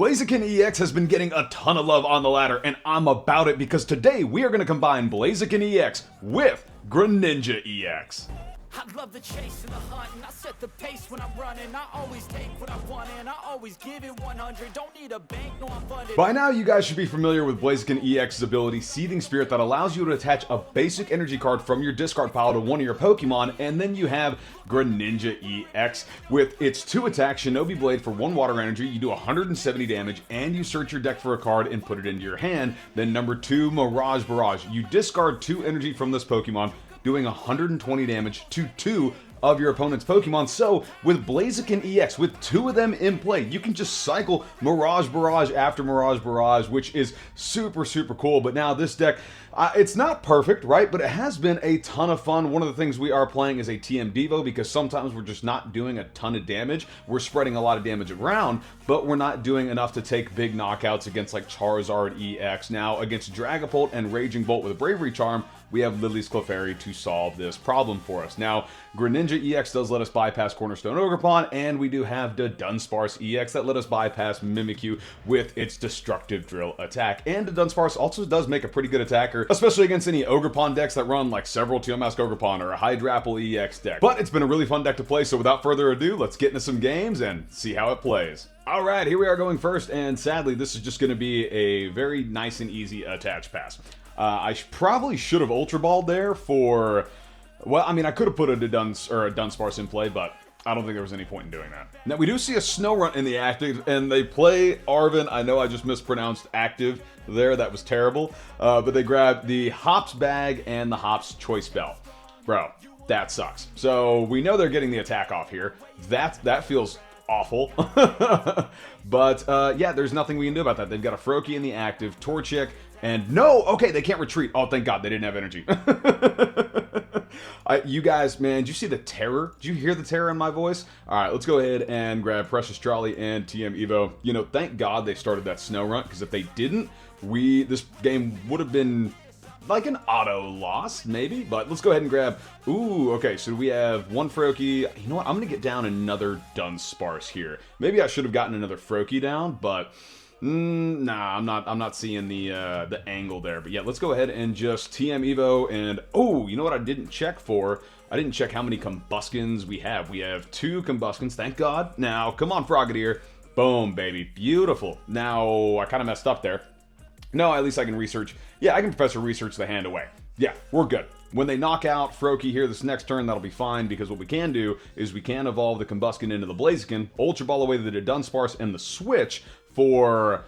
Blaziken EX has been getting a ton of love on the ladder, and I'm about it because today we are going to combine Blaziken EX with Greninja EX. I love the chase and the hunt, and I set the pace when I'm running. I always take what I want, and I always give it 100. Don't need a bank, no, I'm funded. By now, you guys should be familiar with Blaziken EX's ability, Seething Spirit, that allows you to attach a basic energy card from your discard pile to one of your Pokemon, and then you have Greninja EX with its 2 attack Shinobi Blade for 1 water energy. You do 170 damage, and you search your deck for a card and put it into your hand. Then number 2, Mirage Barrage. You discard 2 energy from this Pokemon, doing 120 damage to 2 of your opponent's Pokemon. So with Blaziken EX, with 2 of them in play, you can just cycle Mirage Barrage after Mirage Barrage, which is super cool. But now this deck, it's not perfect, right? But it has been a ton of fun. One of the things we are playing is a TM Devo, because sometimes we're just not doing a ton of damage. We're spreading a lot of damage around, but we're not doing enough to take big knockouts against like Charizard EX. Now against Dragapult and Raging Bolt with a Bravery Charm, we have Lillie's Clefairy to solve this problem for us. Now, Greninja EX does let us bypass Cornerstone Ogerpon, and we do have the Dunsparce EX that let us bypass Mimikyu with its Destructive Drill attack. And the Dunsparce also does make a pretty good attacker, especially against any Ogerpon decks that run like several Teomask Ogerpon or a Hydrapple EX deck. But it's been a really fun deck to play, so without further ado, let's get into some games and see how it plays. Alright, here we are going first, and sadly, this is just going to be a very nice and easy attach pass. I probably should have Ultra Balled there for, well, I mean, I could have put a Dunsparce in play, but I don't think there was any point in doing that. Now, we do see a Snorunt in the active, and they play Arven. I know I just mispronounced active there. That was terrible. But they grab the Hops Bag and the Hops Choice Belt. Bro, that sucks. So we know they're getting the attack off here. That feels awful. But yeah, there's nothing we can do about that. They've got a Froakie in the active, Torchic, and no, okay, they can't retreat. Oh, thank God, they didn't have energy. You guys, man, did you see the terror? Did you hear the terror in my voice? All right, let's go ahead and grab Precious Trolley and TM Evo. You know, thank God they started that Snorunt, because if they didn't, this game would have been like an auto loss, maybe. But let's go ahead and grab, ooh, okay, so we have 1 Froakie. You know what, I'm gonna get down another Dunsparce here. Maybe I should have gotten another Froakie down, but nah, I'm not seeing the angle there. But yeah, let's go ahead and just TM Evo. And oh, you know what I didn't check for? I didn't check how many Combuskins we have. We have 2 Combuskins, thank God. Now, come on, Frogadier. Boom, baby, beautiful. Now, I kind of messed up there. No, at least I can research. Yeah, I can Professor Research the hand away. Yeah, we're good. When they knock out Froakie here this next turn, that'll be fine, because what we can do is we can evolve the Combusken into the Blaziken, Ultra Ball away the Dunsparce and the Switch for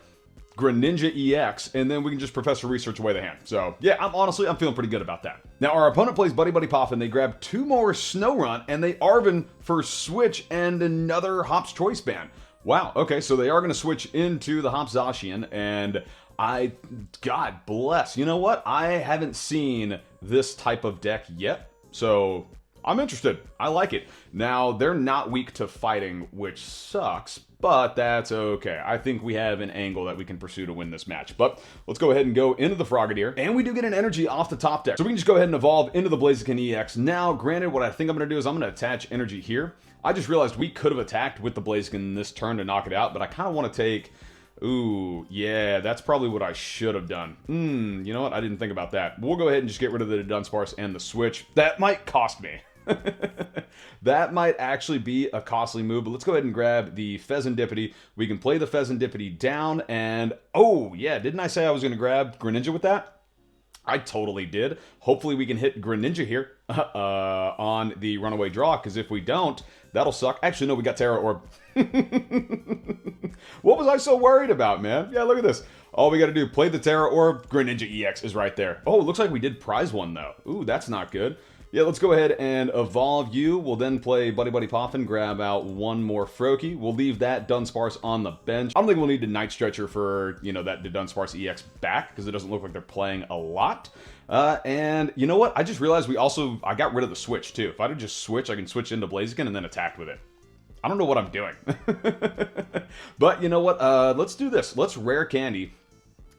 Greninja EX, and then we can just Professor Research away the hand. So yeah, I'm feeling pretty good about that. Now our opponent plays Buddy-Buddy Poffin. They grab 2 more Snorunt, and they Arven for Switch and another Hops Choice Band. Wow, okay, so they are going to switch into the Hops Zacian, and God bless. You know what? I haven't seen this type of deck yet, so I'm interested. I like it. Now, they're not weak to fighting, which sucks, but that's okay. I think we have an angle that we can pursue to win this match. But let's go ahead and go into the Frogadier, and we do get an energy off the top deck. So we can just go ahead and evolve into the Blaziken EX. Now, granted, what I think I'm going to do is I'm going to attach energy here. I just realized we could have attacked with the Blaziken this turn to knock it out, but I kind of want to take... Ooh, yeah, that's probably what I should have done. You know what? I didn't think about that. We'll go ahead and just get rid of the Dunsparce and the Switch. That might cost me. That might actually be a costly move, but let's go ahead and grab the Fezandipiti. We can play the Fezandipiti down, and oh, yeah, didn't I say I was going to grab Greninja with that? I totally did. Hopefully we can hit Greninja here on the runaway draw, because if we don't, that'll suck. Actually, no, we got Tera Orb. What was I so worried about, man? Yeah, look at this. All we got to do, play the Tera Orb. Greninja EX is right there. Oh, it looks like we did prize one, though. Ooh, that's not good. Yeah, let's go ahead and evolve you. We'll then play Buddy-Buddy Poffin, grab out 1 more Froakie. We'll leave that Dunsparce on the bench. I don't think we'll need a Night Stretcher for, you know, that Dunsparce EX back, because it doesn't look like they're playing a lot. And you know what? I just realized I got rid of the Switch, too. If I would just switch, I can switch into Blaziken and then attack with it. I don't know what I'm doing. But you know what? Let's do this. Let's Rare Candy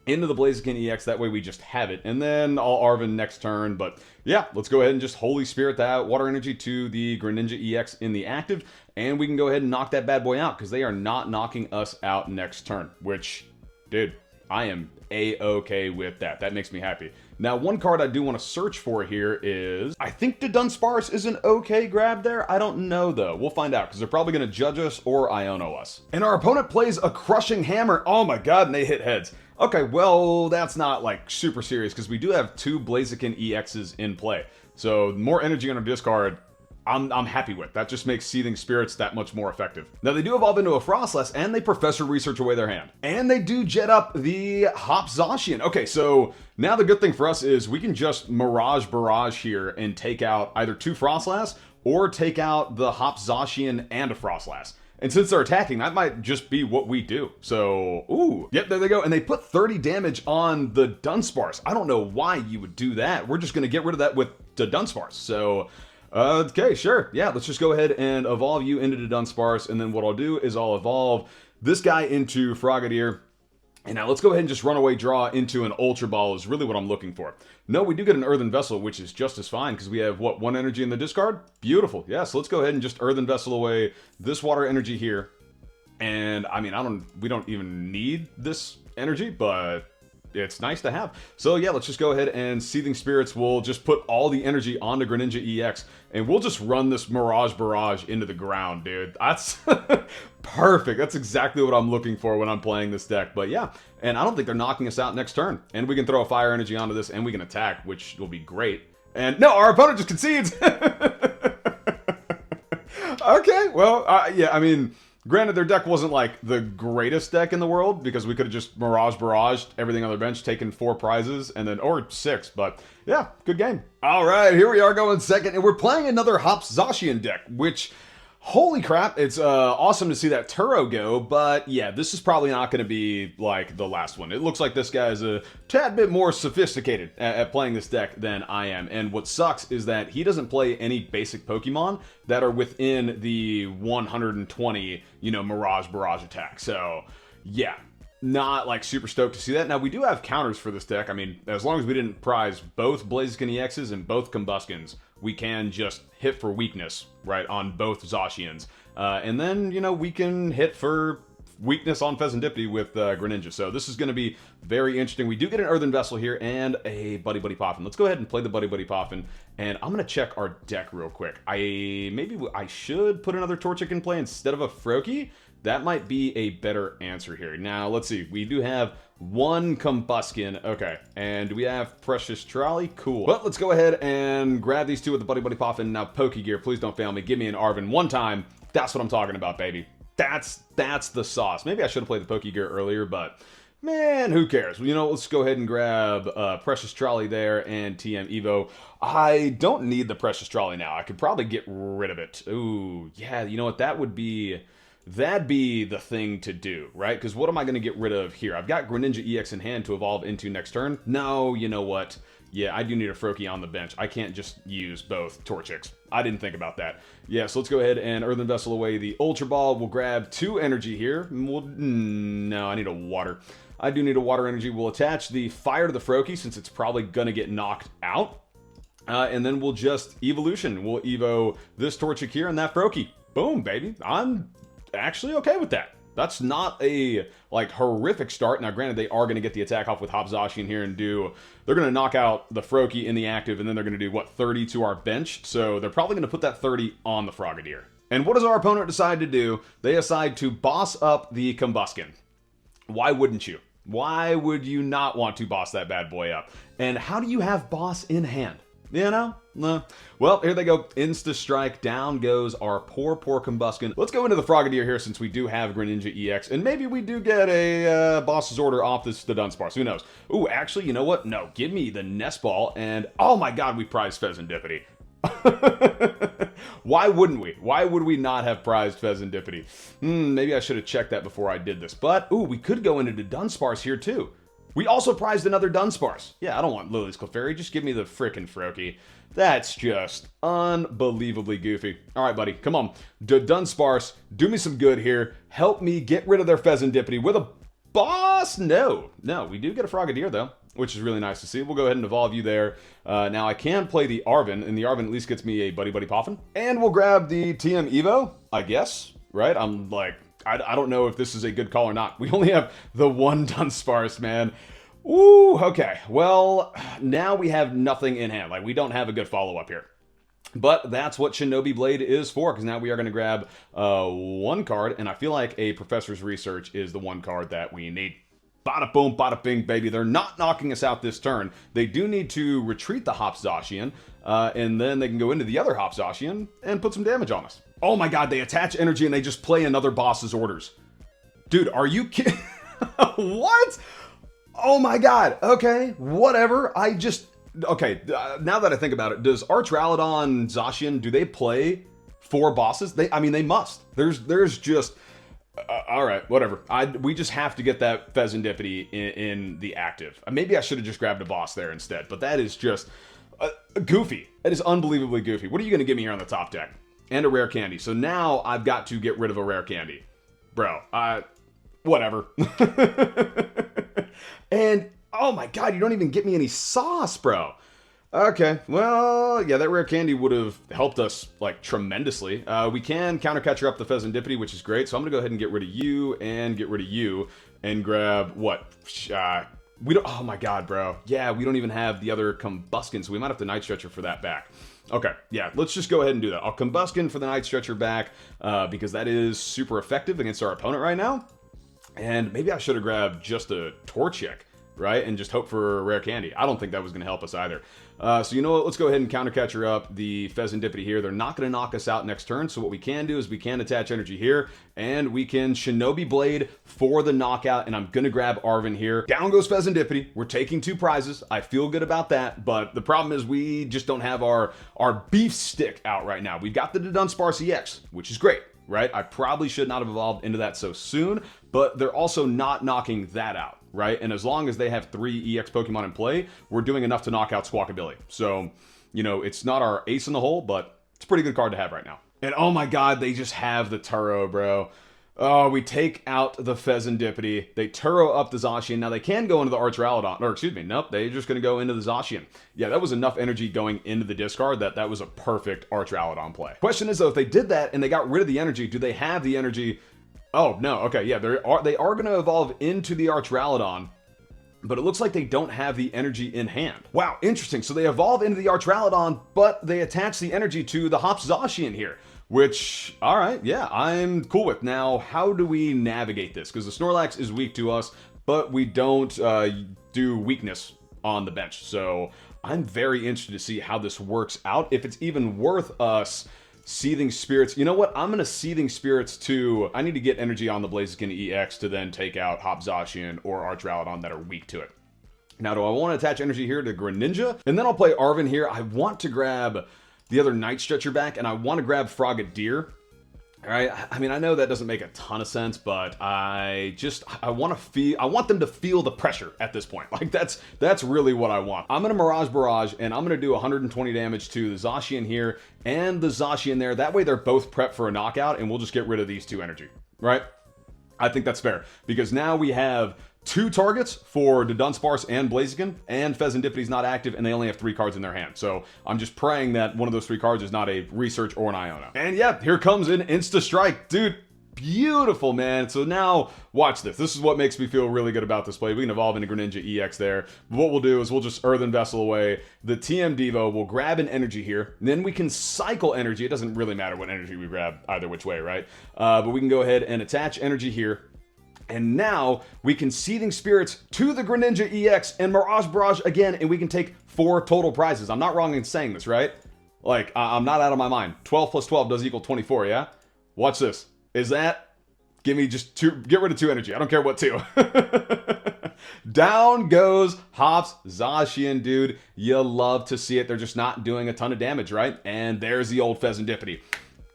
into the Blaziken EX. That way we just have it. And then I'll Arven next turn. But yeah, let's go ahead and just Holy Spirit that Water Energy to the Greninja EX in the active. And we can go ahead and knock that bad boy out because they are not knocking us out next turn. Which, dude, I am A-okay with that. That makes me happy. Now, one card I do want to search for here is... I think the Dunsparce is an okay grab there. I don't know, though. We'll find out, because they're probably going to judge us or Iono us. And our opponent plays a Crushing Hammer. Oh my god, and they hit heads. Okay, well, that's not, like, super serious, because we do have 2 Blaziken EXs in play. So, more energy on our discard... I'm happy with. That just makes Seething Spirits that much more effective. Now, they do evolve into a Frostless, and they Professor Research away their hand. And they do jet up the Hop Zacian. Okay, so now the good thing for us is we can just Mirage Barrage here and take out either 2 Frostless or take out the Hop Zacian and a Frostless. And since they're attacking, that might just be what we do. So, ooh, yep, there they go. And they put 30 damage on the Dunsparce. I don't know why you would do that. We're just going to get rid of that with the Dunsparce. So... okay, sure. Yeah, let's just go ahead and evolve you into the Dunsparce, and then what I'll do is I'll evolve this guy into Frogadier. And now let's go ahead and just run away draw into an Ultra Ball is really what I'm looking for. No, we do get an Earthen Vessel, which is just as fine, because we have, what, 1 energy in the discard? Beautiful. Yeah, so let's go ahead and just Earthen Vessel away this water energy here. And, I mean, we don't even need this energy, but... it's nice to have. So yeah, let's just go ahead and Seething Spirits. We'll just put all the energy onto Greninja EX, and we'll just run this Mirage Barrage into the ground, dude. That's perfect. That's exactly what I'm looking for when I'm playing this deck. But yeah, and I don't think they're knocking us out next turn. And we can throw a Fire Energy onto this, and we can attack, which will be great. And no, our opponent just concedes. Okay, well, yeah, I mean... granted, their deck wasn't, like, the greatest deck in the world, because we could have just Mirage Barraged everything on their bench, taken 4 prizes, and then, or 6, but, yeah, good game. Alright, here we are going second, and we're playing another Hop Zacian deck, which, holy crap, it's awesome to see that Turo go, but, yeah, this is probably not going to be, like, the last one. It looks like this guy is a tad bit more sophisticated at playing this deck than I am, and what sucks is that he doesn't play any basic Pokemon that are within the 120, you know, Mirage Barrage attack. So, yeah, not, like, super stoked to see that. Now, we do have counters for this deck. I mean, as long as we didn't prize both Blaziken EXs and both Combuskins, we can just hit for weakness, right, on both Zacians. And then, you know, we can hit for weakness on Fezandipiti with Greninja. So this is going to be very interesting. We do get an Earthen Vessel here and a Buddy-Buddy Poffin. Let's go ahead and play the Buddy-Buddy Poffin. And I'm going to check our deck real quick. Maybe I should put another Torchic in play instead of a Froakie. That might be a better answer here. Now, let's see. We do have 1 Combusken. Okay. And do we have Precious Trolley? Cool. Well, let's go ahead and grab these 2 with the Buddy-Buddy Poffin. Now, Pokégear, please don't fail me. Give me an Arven one time. That's what I'm talking about, baby. That's the sauce. Maybe I should have played the Pokégear earlier, but man, who cares? You know, let's go ahead and grab Precious Trolley there and TM Evo. I don't need the Precious Trolley now. I could probably get rid of it. Ooh, yeah, you know what? That'd be the thing to do, right? Because what am I going to get rid of here? I've got Greninja EX in hand to evolve into next turn. No, you know what? Yeah, I do need a Froakie on the bench. I can't just use both Torchics. I didn't think about that. Yeah, so let's go ahead and Earthen Vessel away the Ultra Ball. We'll grab 2 energy here. No, I need a water. I do need a water energy. We'll attach the Fire to the Froakie since it's probably going to get knocked out. And then we'll just Evolution. We'll Evo this Torchic here and that Froakie. Boom, baby. I'm actually okay with that. That's not a, like, horrific start. Now, granted, they are going to get the attack off with Hop Zacian here and they're going to knock out the Froakie in the active, and then they're going to do, what, 30 to our bench? So they're probably going to put that 30 on the Frogadier. And what does our opponent decide to do? They decide to boss up the Combusken. Why wouldn't you? Why would you not want to boss that bad boy up? And how do you have boss in hand? You know? No. Well, here they go. Insta-strike. Down goes our poor Combusken. Let's go into the Frogadier here since we do have Greninja EX. And maybe we do get a boss's order off the Dunsparce. Who knows? Ooh, actually, you know what? No. Give me the Nest Ball. And, oh my god, we prized Fezandipiti. Why wouldn't we? Why would we not have prized Fezandipiti? Maybe I should have checked that before I did this. But, ooh, we could go into the Dunsparce here, too. We also prized another Dunsparce. Yeah, I don't want Lillie's Clefairy. Just give me the frickin' Froakie. That's just unbelievably goofy. All right, buddy. Come on. Dunsparce, do me some good here. Help me get rid of their Fezandipiti with a boss? No. No, we do get a Frogadier, though, which is really nice to see. We'll go ahead and evolve you there. Now, I can play the Arven, and the Arven at least gets me a Buddy-Buddy Poffin. And we'll grab the TM Evo, I guess, right? I'm like, I don't know if this is a good call or not. We only have the one Dunsparce, man. Ooh, okay. Well, now we have nothing in hand. Like, we don't have a good follow-up here. But that's what Shinobi Blade is for, because now we are going to grab one card, and I feel like a Professor's Research is the one card that we need. Bada boom, bada bing, baby. They're not knocking us out this turn. They do need to retreat the Hops Zacian, and then they can go into the other Hops Zacian and put some damage on us. Oh my god, they attach energy and they just play another boss's orders. Dude, are you kidding? What? Oh my god. Okay, whatever. Okay, now that I think about it, does Archralodon Zacian, do they play 4 bosses? I mean, they must. There's just... all right, whatever. We just have to get that Fezandipiti in the active. Maybe I should have just grabbed a boss there instead, but that is just goofy. That is unbelievably goofy. What are you going to give me here on the top deck? And a rare candy. So now I've got to get rid of a rare candy. Bro, whatever. And, oh my god, you don't even get me any sauce, bro. Okay, well, yeah, that rare candy would have helped us, like, tremendously. We can counter catcher up the Fezandipiti, which is great, so I'm gonna go ahead and get rid of you, and get rid of you, and grab, what? We don't, oh my god, bro. Yeah, we don't even have the other Combusken, so we might have to Night Stretcher for that back. Okay, yeah, let's just go ahead and do that. I'll Combusken for the Night Stretcher back, because that is super effective against our opponent right now. And maybe I should have grabbed just a Torchic, right? And just hope for a rare candy. I don't think that was going to help us either. So you know what? Let's go ahead and counter catcher up the Fezandipiti here. They're not going to knock us out next turn. So what we can do is we can attach energy here, and we can Shinobi Blade for the knockout. And I'm going to grab Arven here. Down goes Fezandipiti. We're taking 2 prizes. I feel good about that. But the problem is we just don't have our beef stick out right now. We've got the Dunsparce EX, which is great. Right? I probably should not have evolved into that so soon, but they're also not knocking that out, right? And as long as they have 3 EX Pokemon in play, we're doing enough to knock out Squawkabilly. So, you know, it's not our ace in the hole, but it's a pretty good card to have right now. And oh my god, they just have the Turo, bro. Oh, we take out the Fezandipiti. They Turo up the Zacian. Now they can go into the Archralodon. Or excuse me, nope, they're just going to go into the Zacian. Yeah, that was enough energy going into the discard that was a perfect Archralodon play. Question is though, if they did that and they got rid of the energy, do they have the energy? Oh, no, okay, yeah, they are going to evolve into the Archralodon, but it looks like they don't have the energy in hand. Wow, interesting. So they evolve into the Archralodon, but they attach the energy to the Hops Zacian here. Which, all right, yeah, I'm cool with. Now, how do we navigate this? Because the Snorlax is weak to us, but we don't do weakness on the bench. So I'm very interested to see how this works out. If it's even worth us Seething Spirits. You know what? I'm going to Seething Spirits to... I need to get energy on the Blaziken EX to then take out Hops Zacian or Archralodon that are weak to it. Now, do I want to attach energy here to Greninja? And then I'll play Arven here. I want to grab the other Night Stretcher back, and I want to grab Frogadier. All right, I mean, I know that doesn't make a ton of sense, but I want them to feel the pressure at this point. Like, that's really what I want. I'm gonna Mirage Barrage, and I'm gonna do 120 damage to the Zacian here and the Zacian there. That way they're both prepped for a knockout, and we'll just get rid of these 2 energy, right? I think that's fair, because now we have 2 targets for the Dunsparce and Blaziken, and Fezandipiti's not active, and they only have 3 cards in their hand. So I'm just praying that one of those 3 cards is not a Research or an Iono. And yeah, here comes an Insta Strike. Dude, beautiful, man. So now, watch this. This is what makes me feel really good about this play. We can evolve into Greninja EX there. But what we'll do is we'll just Earthen Vessel away the TM Devo. We'll grab an energy here. And then we can cycle energy. It doesn't really matter what energy we grab either which way, right? But we can go ahead and attach energy here. And now we can Seething Spirits to the Greninja EX and Mirage Barrage again, and we can take 4 total prizes. I'm not wrong in saying this, right? Like, I'm not out of my mind. 12 plus 12 does equal 24, yeah? Watch this. Is that... Give me just 2... Get rid of 2 energy. I don't care what 2. Down goes Hops Zacian, dude. You love to see it. They're just not doing a ton of damage, right? And there's the old Fezandipiti.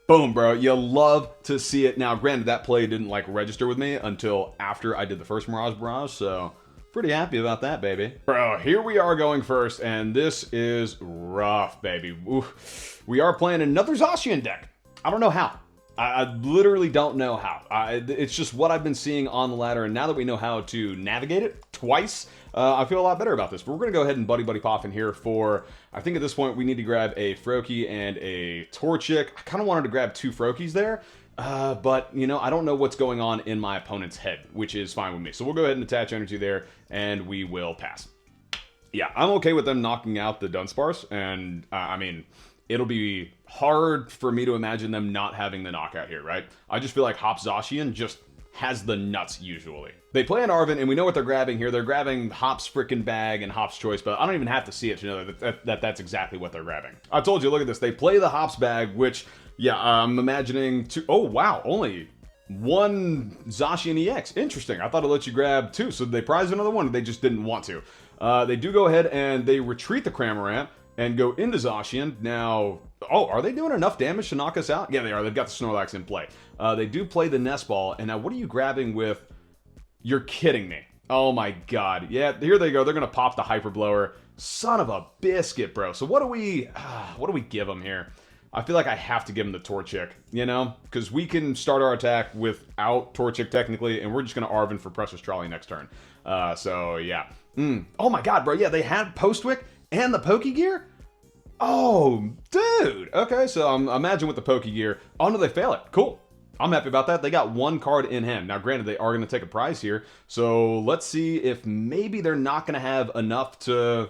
Boom, bro. You love to see it. Now, granted, that play didn't, like, register with me until after I did the first Mirage Barrage, so pretty happy about that, baby. Bro, here we are going first, and this is rough, baby. Oof. We are playing another Zacian deck. I don't know how. I literally don't know how. It's just what I've been seeing on the ladder, and now that we know how to navigate it twice, I feel a lot better about this. But we're going to go ahead and Buddy-Buddy Poffin here for, I think at this point we need to grab a Froakie and a Torchic. I kind of wanted to grab 2 Froakies there, but, you know, I don't know what's going on in my opponent's head, which is fine with me. So we'll go ahead and attach energy there, and we will pass. Yeah, I'm okay with them knocking out the Dunsparce, and, I mean, it'll be hard for me to imagine them not having the knockout here, right? I just feel like Hop's Zacian just has the nuts usually. They play an Arven, and we know what they're grabbing here. They're grabbing Hop's frickin' bag and Hop's choice, but I don't even have to see it to know that that's exactly what they're grabbing. I told you, look at this. They play the Hop's bag, which, yeah, I'm imagining two. Oh, wow, only 1 Zacian EX. Interesting. I thought I'd let you grab 2, so they prize another one, they just didn't want to. They do go ahead and they retreat the Cramorant and go into Zacian. Now, oh, are they doing enough damage to knock us out? Yeah, they are. They've got the Snorlax in play. They do play the Nest Ball, and now what are you grabbing with? You're kidding me. Oh my god. Yeah, here they go. They're going to pop the Hyper Blower. Son of a biscuit, bro. So what do we give them here? I feel like I have to give them the Torchic, you know? Because we can start our attack without Torchic, technically, and we're just going to Arven for Precious Trolley next turn. So, yeah. Oh my god, bro. Yeah, they had Postwick and the Pokégear? Oh, dude. Okay, so imagine with the Pokégear. Oh, no, they fail it. Cool. I'm happy about that. They got 1 card in hand. Now, granted, they are going to take a prize here. So let's see if maybe they're not going to have enough to,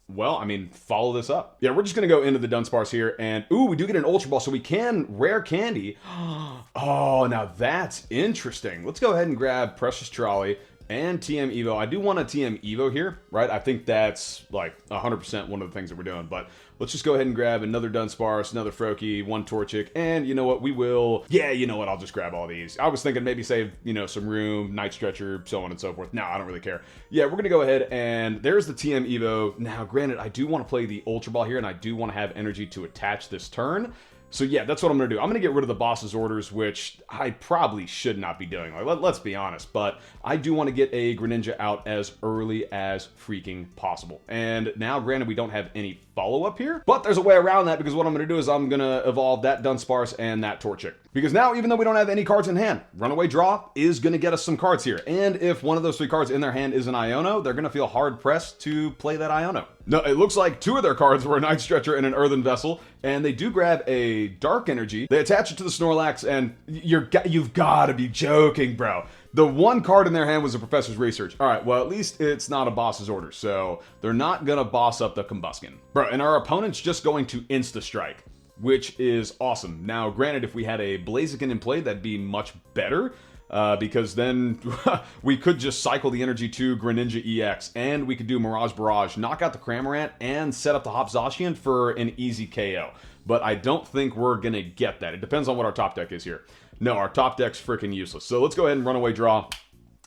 well, I mean, follow this up. Yeah, we're just going to go into the Dunsparce here. And, ooh, we do get an Ultra Ball, so we can Rare Candy. Oh, now that's interesting. Let's go ahead and grab Precious Trolley and TM Evo. I do want a TM Evo here, right? I think that's like 100% one of the things that we're doing, but let's just go ahead and grab another Dunsparce, another Froakie, 1 Torchic, and you know what, we will, yeah, you know what, I'll just grab all these. I was thinking maybe save, you know, some room, Night Stretcher, so on and so forth. No, I don't really care. Yeah, we're gonna go ahead and there's the TM Evo. Now, granted, I do want to play the Ultra Ball here, and I do want to have energy to attach this turn. So yeah, that's what I'm going to do. I'm going to get rid of the boss's orders, which I probably should not be doing. Like, let's be honest, but I do want to get a Greninja out as early as freaking possible. And now, granted, we don't have any follow-up here, but there's a way around that, because what I'm going to do is I'm going to evolve that Dunsparce and that Torchic. Because now, even though we don't have any cards in hand, Runaway Draw is going to get us some cards here. And if one of those 3 cards in their hand is an Iono, they're going to feel hard-pressed to play that Iono. No, it looks like 2 of their cards were a Night Stretcher and an Earthen Vessel, and they do grab a Dark Energy. They attach it to the Snorlax, and you've got to be joking, bro. The 1 card in their hand was a Professor's Research. All right, well, at least it's not a boss's order, so they're not going to boss up the Combusken. Bro, and our opponent's just going to Insta-Strike, which is awesome. Now, granted, if we had a Blaziken in play, that'd be much better, because then we could just cycle the energy to Greninja EX, and we could do Mirage Barrage, knock out the Cramorant, and set up the Hop Zacian for an easy KO. But I don't think we're going to get that. It depends on what our top deck is here. No, our top deck's freaking useless. So let's go ahead and Runaway Draw.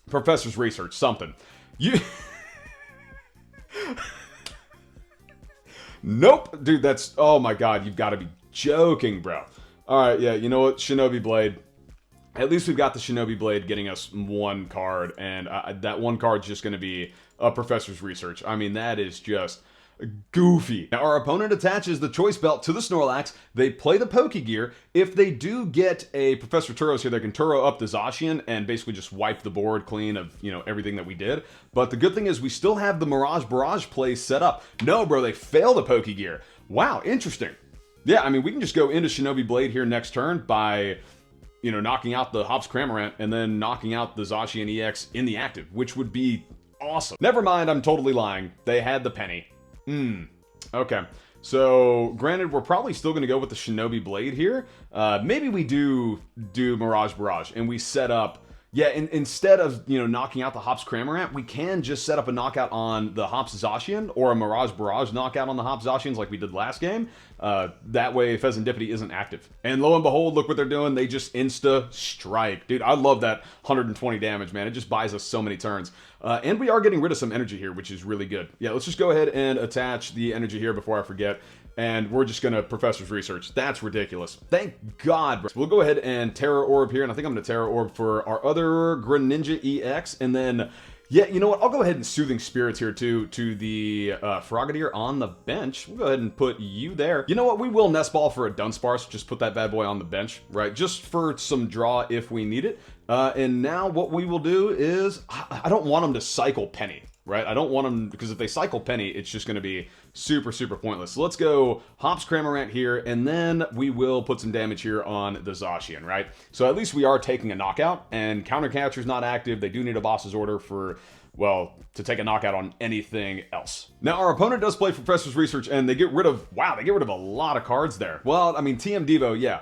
Professor's Research, something. You... Nope. Dude, that's... Oh my god, you've got to be joking, bro. Alright, yeah, you know what? Shinobi Blade. At least we've got the Shinobi Blade getting us 1 card, and that 1 card's just going to be a Professor's Research. I mean, that is just goofy. Now, our opponent attaches the Choice Belt to the Snorlax. They play the Pokégear. If they do get a Professor Turos here, they can Turo up the Zacian and basically just wipe the board clean of, you know, everything that we did. But the good thing is we still have the Mirage Barrage play set up. No, bro, they fail the Pokégear. Wow, interesting. Yeah, I mean, we can just go into Shinobi Blade here next turn by, you know, knocking out the Hop's Cramorant and then knocking out the Zacian EX in the active, which would be awesome. Never mind, I'm totally lying. They had the penny. Okay. So, granted, we're probably still going to go with the Shinobi Blade here. Maybe we do Mirage Barrage, and we set up... Yeah, instead of, you know, knocking out the Hop's Cramorant, we can just set up a knockout on the Hop's Zacian, or a Mirage Barrage knockout on the Hop's Zacians like we did last game. That way, Fezandipiti isn't active. And lo and behold, look what they're doing. They just insta-strike. Dude, I love that 120 damage, man. It just buys us so many turns. And we are getting rid of some energy here, which is really good. Yeah, let's just go ahead and attach the energy here before I forget. And we're just going to Professor's Research. That's ridiculous. Thank God, bro. We'll go ahead and Tera Orb here, and I think I'm going to Tera Orb for our other Greninja EX. And then, Yeah, you know what? I'll go ahead and Soothing Spirits here too to the Frogadier on the bench. We'll go ahead and put you there. You know what? We will Nest Ball for a Dunsparce. Just put that bad boy on the bench, right? Just for some draw if we need it. And now what we will do is, I don't want them to cycle Penny, right? I don't want them, because if they cycle Penny, it's just going to be super, super pointless. So let's go Hops Cramorant here, and then we will put some damage here on the Zacian, right? So at least we are taking a knockout, and Counter Catcher's not active. They do need a boss's order for, well, to take a knockout on anything else. Now, our opponent does play for Professor's Research, and they get rid of, wow, they get rid of a lot of cards there. Well, I mean, TM Devo, yeah.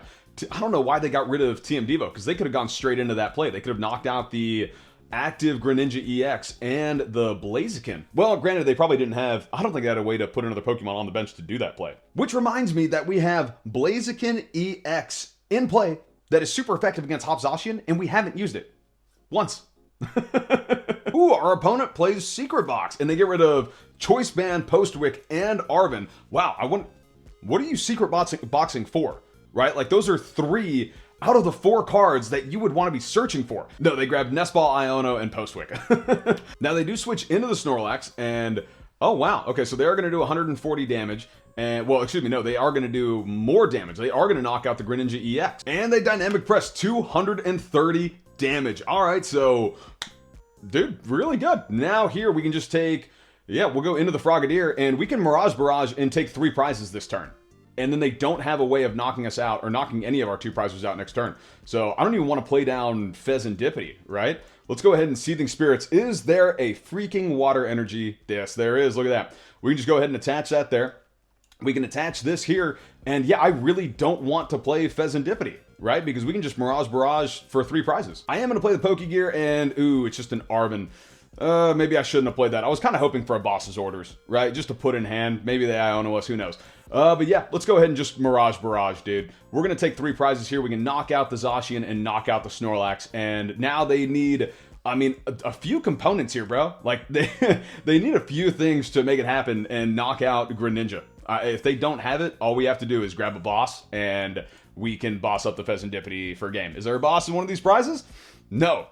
I don't know why they got rid of TM Devo, because they could have gone straight into that play. They could have knocked out the active Greninja EX and the Blaziken. Well, granted, they probably didn't have, I don't think they had a way to put another Pokemon on the bench to do that play. Which reminds me that we have Blaziken EX in play that is super effective against Hop Zacian, and we haven't used it once. Ooh, our opponent plays Secret Box, and they get rid of Choice Band, Postwick, and Arven. Wow, what are you Secret Boxing for? Right? Like, those are 3 out of the 4 cards that you would want to be searching for. No, they grabbed Nest Ball, Iono, and Postwick. Now, they do switch into the Snorlax, and oh, wow. Okay, so they are going to do 140 damage. And, well, excuse me, no, they are going to do more damage. They are going to knock out the Greninja EX. And they Dynamic Press 230 damage. All right, so, dude, really good. Now, here, we can just take, yeah, we'll go into the Frogadier, and we can Mirage Barrage and take 3 prizes this turn. And then they don't have a way of knocking us out or knocking any of our 2 prizes out next turn. So I don't even want to play down Fezandipiti, right? Let's go ahead and Seething Spirits. Is there a freaking water energy? Yes, there is. Look at that. We can just go ahead and attach that there. We can attach this here. And yeah, I really don't want to play Fezandipiti, right? Because we can just Mirage Barrage for 3 prizes. I am going to play the Pokégear, and ooh, it's just an Arven. Maybe I shouldn't have played that. I was kind of hoping for a boss's orders, right? Just to put in hand. Maybe they Iono us, who knows. But yeah, let's go ahead and just Mirage Barrage, dude. We're going to take 3 prizes here. We can knock out the Zacian and knock out the Snorlax. And now they need, I mean, a few components here, bro. Like, they need a few things to make it happen and knock out Greninja. If they don't have it, all we have to do is grab a boss, and we can boss up the Fezandipiti for a game. Is there a boss in one of these prizes? No.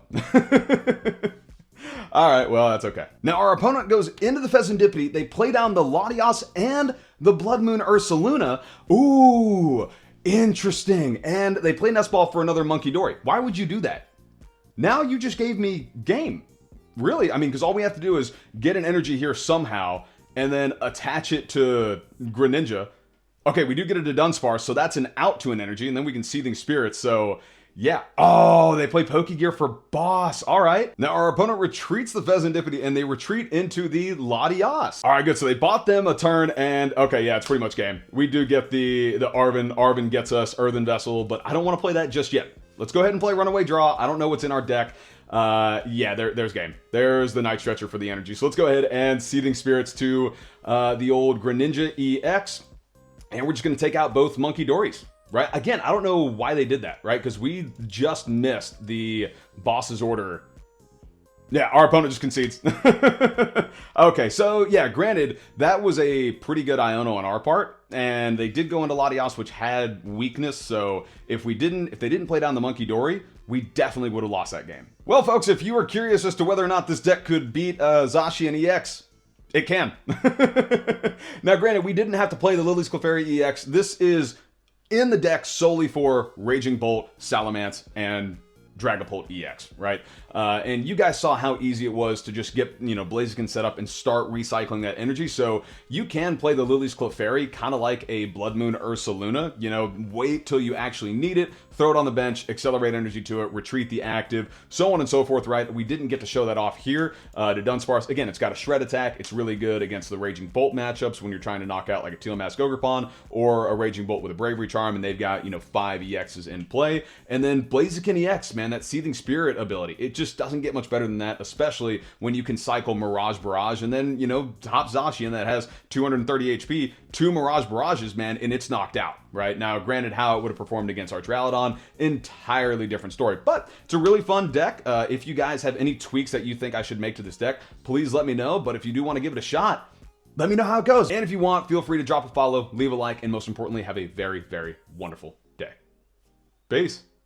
Alright, well, that's okay. Now, our opponent goes into the Fezandipiti. They play down the Latias and the Blood Moon Ursaluna. Ooh, interesting. And they play Nest Ball for another Monkey Dory. Why would you do that? Now you just gave me game. Really? I mean, because all we have to do is get an energy here somehow, and then attach it to Greninja. Okay, we do get a Dunsparce, so that's an out to an energy, and then we can Seething Spirits, so yeah. Oh, they play Pokégear for boss. All right. Now, our opponent retreats the Fezandipiti, and they retreat into the Latias. All right, good. So they bought them a turn, and okay, yeah, it's pretty much game. We do get the Arven. Arven gets us Earthen Vessel, but I don't want to play that just yet. Let's go ahead and play Runaway Draw. I don't know what's in our deck. Yeah, there's game. There's the Night Stretcher for the energy. So let's go ahead and Seething Spirits to the old Greninja EX, and we're just going to take out both Monkey Dories. Right? Again, I don't know why they did that, right? Because we just missed the boss's order. Yeah, our opponent just concedes. Okay, so yeah, granted, that was a pretty good Iono on our part, and they did go into Latias, which had weakness, so if they didn't play down the Monkey Dory, we definitely would have lost that game. Well, folks, if you were curious as to whether or not this deck could beat Zacian EX, it can. Now, granted, we didn't have to play the Lillie's Clefairy EX. This is in the deck solely for Raging Bolt, Salamence, and Dragapult EX, right? And you guys saw how easy it was to just get, you know, Blaziken set up and start recycling that energy. So you can play the Lillie's Clefairy kind of like a Blood Moon Ursaluna, you know, wait till you actually need it, throw it on the bench, accelerate energy to it, retreat the active, so on and so forth, right? We didn't get to show that off here. To Dunsparce, again, it's got a Shred attack. It's really good against the Raging Bolt matchups when you're trying to knock out like a Teal Mask Ogerpon or a Raging Bolt with a Bravery Charm, and they've got, you know, 5 EXs in play. And then Blaziken EX, man, that Seething Spirit ability, it just doesn't get much better than that, especially when you can cycle Mirage Barrage, and then, you know, Hop Zacian that has 230 HP, 2 Mirage Barrages, man, and it's knocked out, right? Now, granted, how it would have performed against Archaludon, entirely different story, but it's a really fun deck. If you guys have any tweaks that you think I should make to this deck, please let me know, but if you do want to give it a shot, let me know how it goes. And if you want, feel free to drop a follow, leave a like, and most importantly, have a very, very wonderful day. Peace.